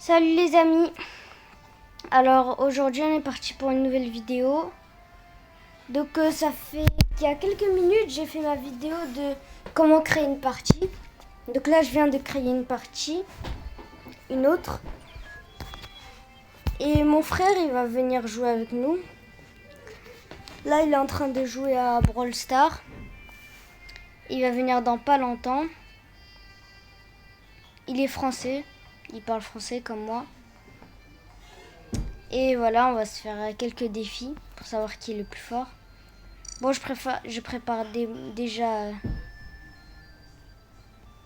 Salut les amis. Alors aujourd'hui on est parti pour une nouvelle vidéo. Donc ça fait qu'il y a quelques minutes j'ai fait ma vidéo de comment créer une partie. Donc là je viens de créer une partie, une autre. Et mon frère il va venir jouer avec nous. Là il est en train de jouer à Brawl Stars. Il va venir dans pas longtemps. Il est français, il parle français comme moi. Et voilà, on va se faire quelques défis pour savoir qui est le plus fort. Bon, je prépare déjà.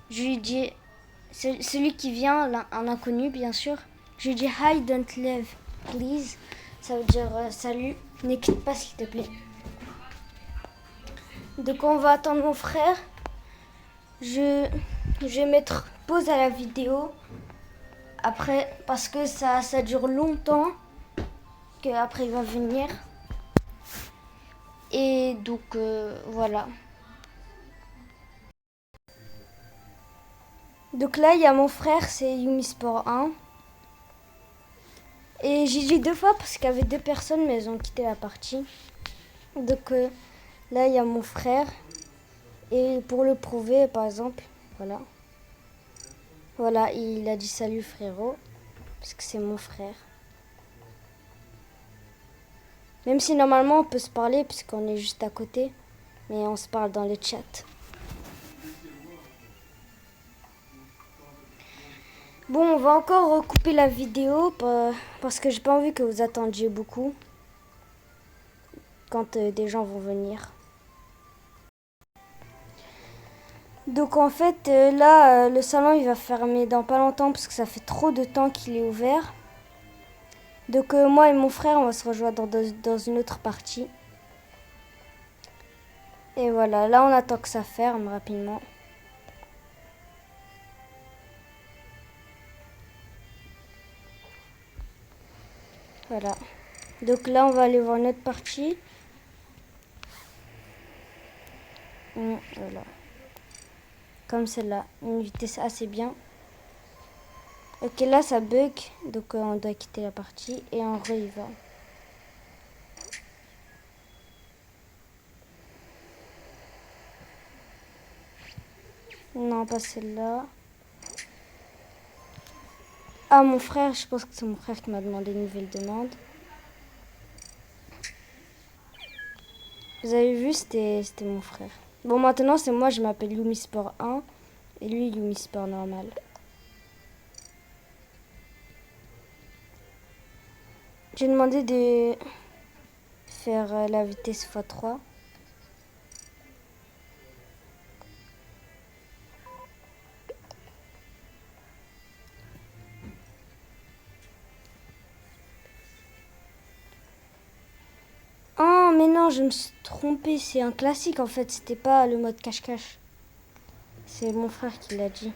Je lui dis, celui qui vient, un inconnu bien sûr. Je lui dis hi, don't leave, please. Ça veut dire salut, ne quitte pas s'il te plaît. Donc on va attendre mon frère. Je vais mettre pause à la vidéo. Après, parce que ça dure longtemps. Après il va venir. Et donc voilà. Donc là il y a mon frère, c'est Yumisport 1. Et j'ai dit 2 fois parce qu'il y avait 2 personnes mais elles ont quitté la partie. Donc là il y a mon frère. Et pour le prouver par exemple, voilà. Voilà, il a dit salut frérot. Parce que c'est mon frère. Même si normalement on peut se parler puisqu'on est juste à côté. Mais on se parle dans le chat. Bon, on va encore recouper la vidéo parce que j'ai pas envie que vous attendiez beaucoup quand des gens vont venir. Donc en fait, là, le salon il va fermer dans pas longtemps parce que ça fait trop de temps qu'il est ouvert. Donc moi et mon frère, on va se rejoindre dans une autre partie. Et voilà, là on attend que ça ferme rapidement. Voilà. Donc là on va aller voir une autre partie. Voilà. Comme celle-là, une vitesse assez bien. Ok, là ça bug, donc on doit quitter la partie et on y va. Non, pas celle-là. Ah, mon frère, je pense que c'est mon frère qui m'a demandé une nouvelle demande. Vous avez vu, c'était mon frère. Bon, maintenant c'est moi, je m'appelle Yumisport 1 et lui Yumisport normal. J'ai demandé de faire la vitesse x3. Oh, mais non, je me suis trompée. C'est un classique en fait. C'était pas le mode cache-cache. C'est mon frère qui l'a dit.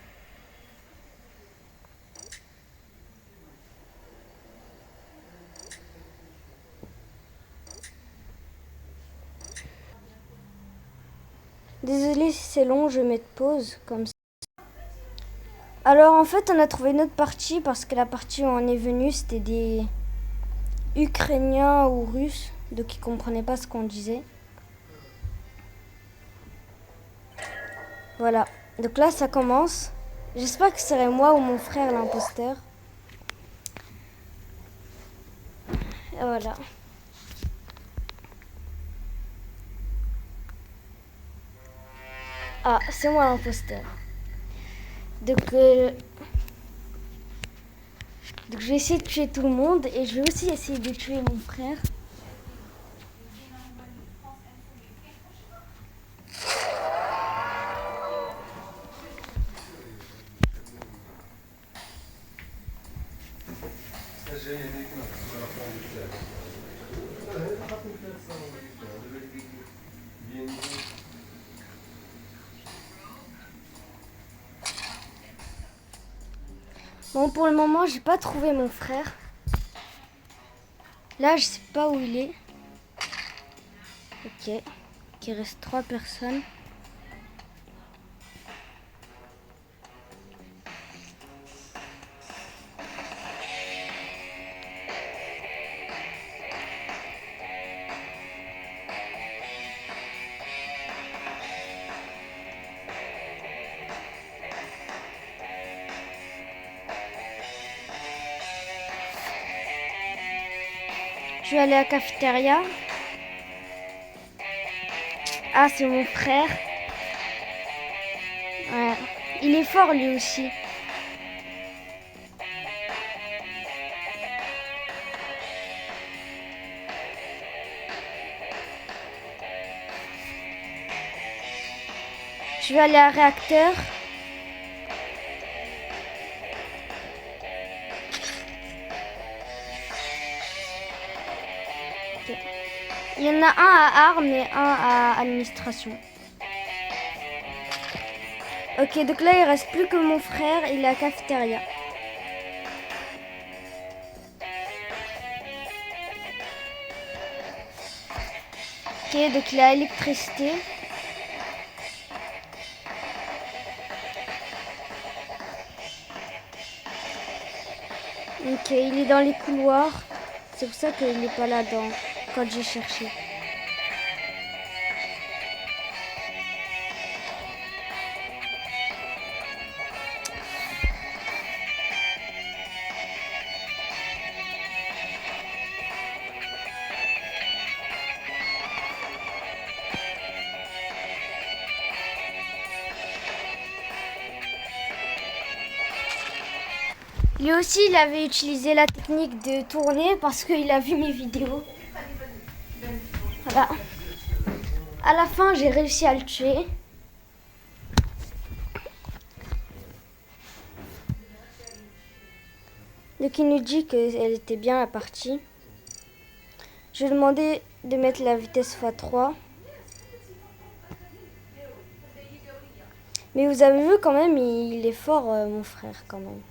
Désolée si c'est long, je vais mettre pause comme ça. Alors en fait, on a trouvé une autre partie parce que la partie où on est venu, c'était des Ukrainiens ou Russes, donc ils comprenaient pas ce qu'on disait. Voilà. Donc là, ça commence. J'espère que ce serait moi ou mon frère l'imposteur. Et voilà. Ah, c'est moi l'imposteur. Donc je vais essayer de tuer tout le monde et je vais aussi essayer de tuer mon frère. Bon, pour le moment, j'ai pas trouvé mon frère. Là, je sais pas où il est. Ok. Il reste 3 personnes. Je vais aller à la cafétéria. Ah, c'est mon frère. Ouais. Il est fort lui aussi. Je vais aller à réacteur. Okay. Il y en a un à armes et un à administration. Ok, donc là il reste plus que mon frère, il est à la cafétéria. Ok, donc il a l'électricité. Ok, il est dans les couloirs. C'est pour ça qu'il n'est pas là quand j'ai cherché. Lui aussi, il avait utilisé la technique de tourner parce qu'il a vu mes vidéos. Voilà. À la fin, j'ai réussi à le tuer. Donc il nous dit qu'elle était bien la partie. Je lui ai demandé de mettre la vitesse x3. Mais vous avez vu quand même, il est fort, mon frère, quand même.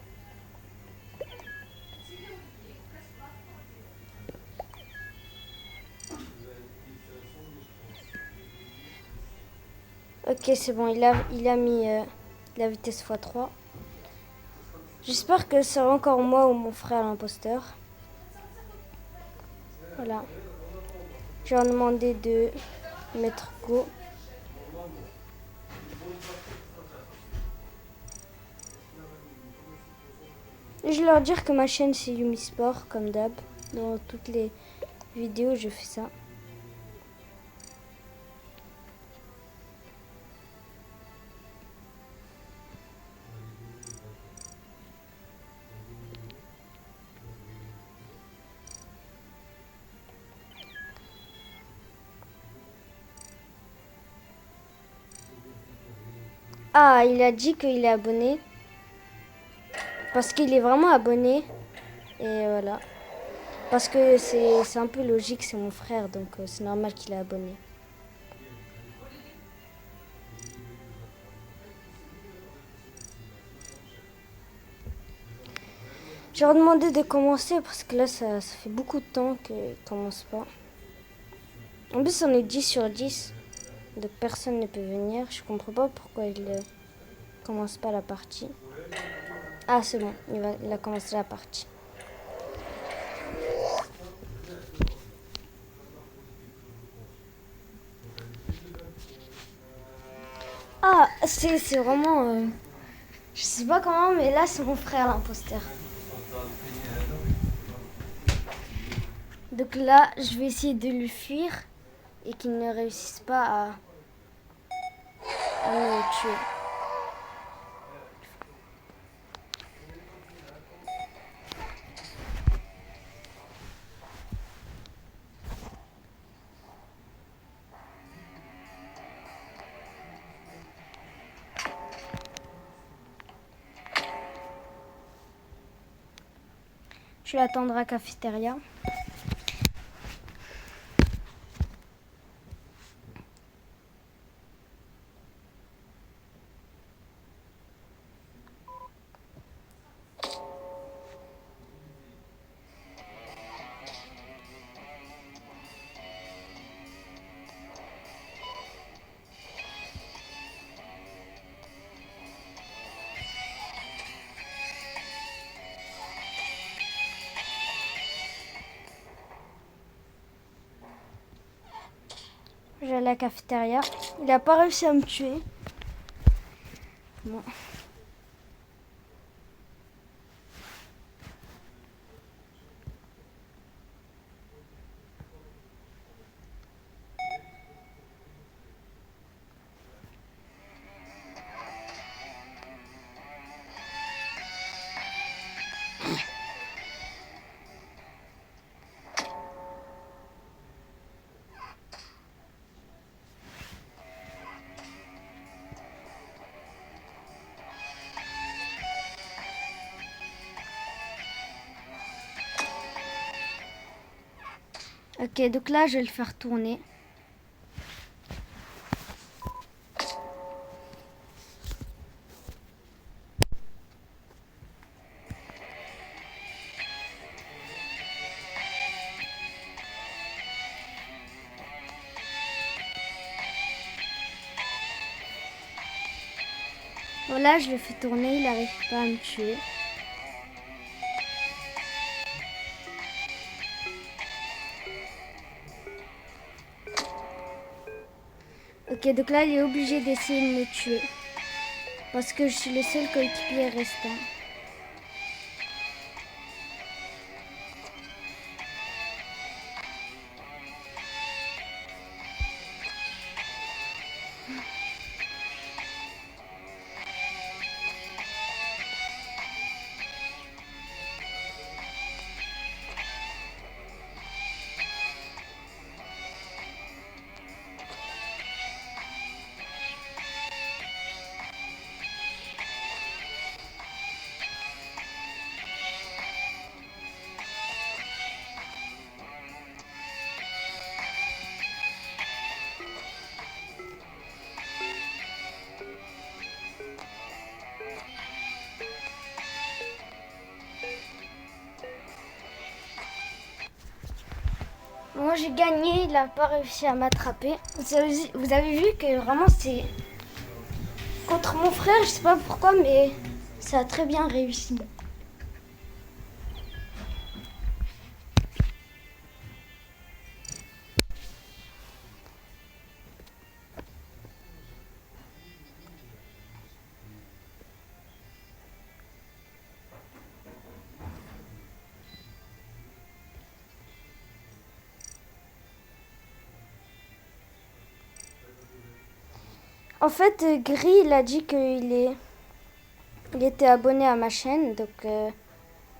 Ok, c'est bon, il a mis la vitesse x3. J'espère que c'est encore moi ou mon frère l'imposteur. Voilà. Je leur ai demandé de mettre go. Et je vais leur dire que ma chaîne c'est Yumi Sport, comme d'hab. Dans toutes les vidéos, je fais ça. Ah, il a dit qu'il est abonné. Parce qu'il est vraiment abonné. Et voilà. Parce que c'est un peu logique, c'est mon frère, donc c'est normal qu'il est abonné. Je leur ai demandé de commencer parce que là, ça fait beaucoup de temps qu'il ne commence pas. En plus, on est 10 sur 10. Donc personne ne peut venir. Je comprends pas pourquoi il ne commence pas la partie. Ah, c'est bon, il a commencé la partie. Ah, c'est vraiment... je sais pas comment, mais là, c'est mon frère l'imposteur. Donc là, je vais essayer de le fuir et qu'il ne réussisse pas à me tuer. Je vais attendre à la cafétéria. Je vais à la cafétéria. Il n'a pas réussi à me tuer. Bon. Ok, donc là, je vais le faire tourner. Voilà, je le fais tourner, il n'arrive pas à me tuer. Ok, donc là, il est obligé d'essayer de me tuer. Parce que je suis le seul coéquipier restant. Moi j'ai gagné, il n'a pas réussi à m'attraper. Vous avez vu que vraiment c'est contre mon frère, je sais pas pourquoi, mais ça a très bien réussi. En fait, Gris, il a dit il était abonné à ma chaîne, donc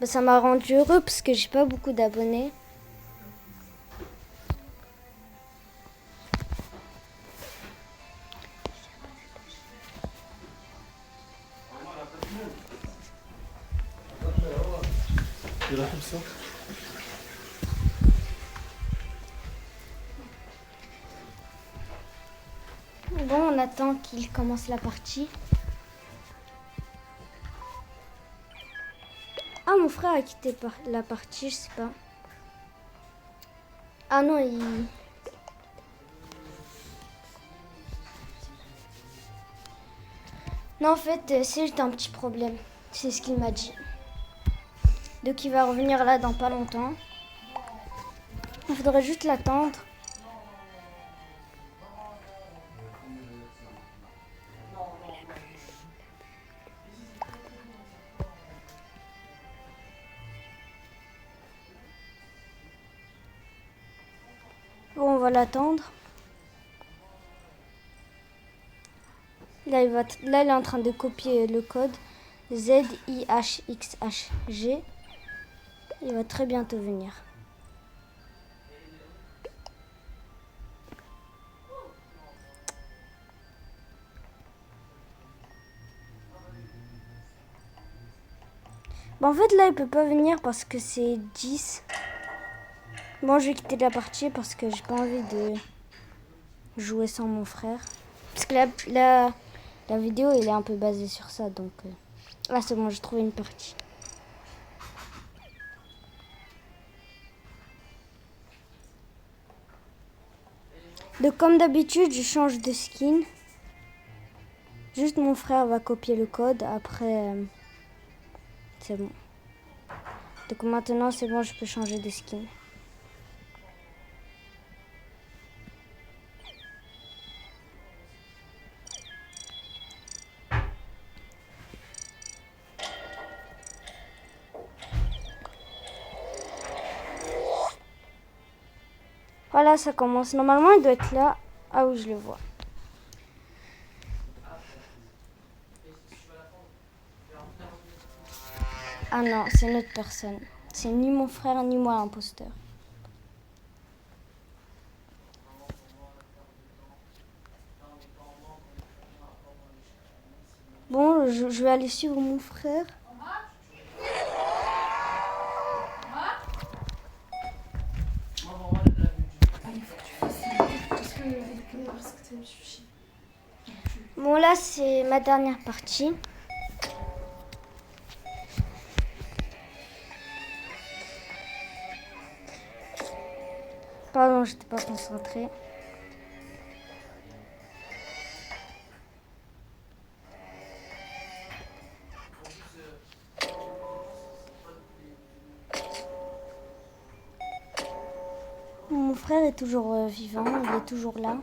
ça m'a rendu heureux parce que j'ai pas beaucoup d'abonnés. Bon, on attend qu'il commence la partie. Ah, mon frère a quitté la partie, je sais pas. Ah non, Non, en fait, c'est juste un petit problème. C'est ce qu'il m'a dit. Donc il va revenir là dans pas longtemps. Il faudrait juste l'attendre. Bon, on va l'attendre. Là, il est en train de copier le code ZIHXHG. Il va très bientôt venir. Bon, en fait, là, il peut pas venir parce que c'est 10. Bon, je vais quitter la partie parce que j'ai pas envie de jouer sans mon frère. Parce que la vidéo, elle est un peu basée sur ça, donc... Là, c'est bon, j'ai trouvé une partie. Donc, comme d'habitude, je change de skin. Juste mon frère va copier le code, après... c'est bon. Donc maintenant, c'est bon, je peux changer de skin. Voilà, ça commence. Normalement, il doit être là. Ah oui, je le vois. Ah non, c'est une autre personne. C'est ni mon frère, ni moi l'imposteur. Bon, je vais aller suivre mon frère. Bon, là, c'est ma dernière partie. Pardon, j'étais pas concentrée. Mon frère est toujours vivant, il est toujours là.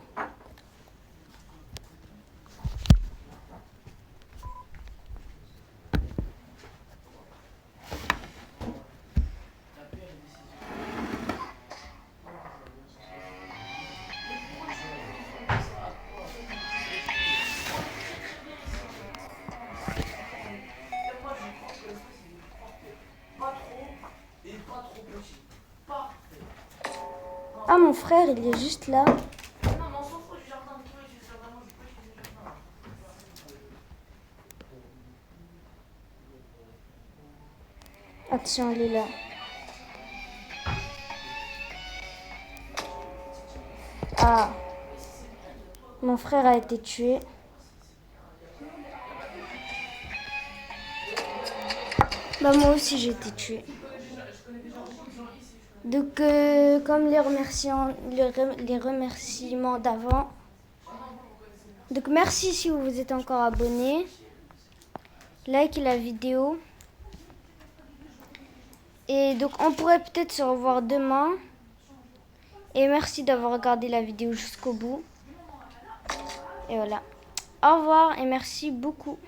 Ah, mon frère, il est juste là. Attention, il est là. Ah, mon frère a été tué. Bah, moi aussi, j'ai été tuée. Donc, comme les remerciements d'avant. Donc, merci si vous vous êtes encore abonné. Likez la vidéo. Et donc, on pourrait peut-être se revoir demain. Et merci d'avoir regardé la vidéo jusqu'au bout. Et voilà. Au revoir et merci beaucoup.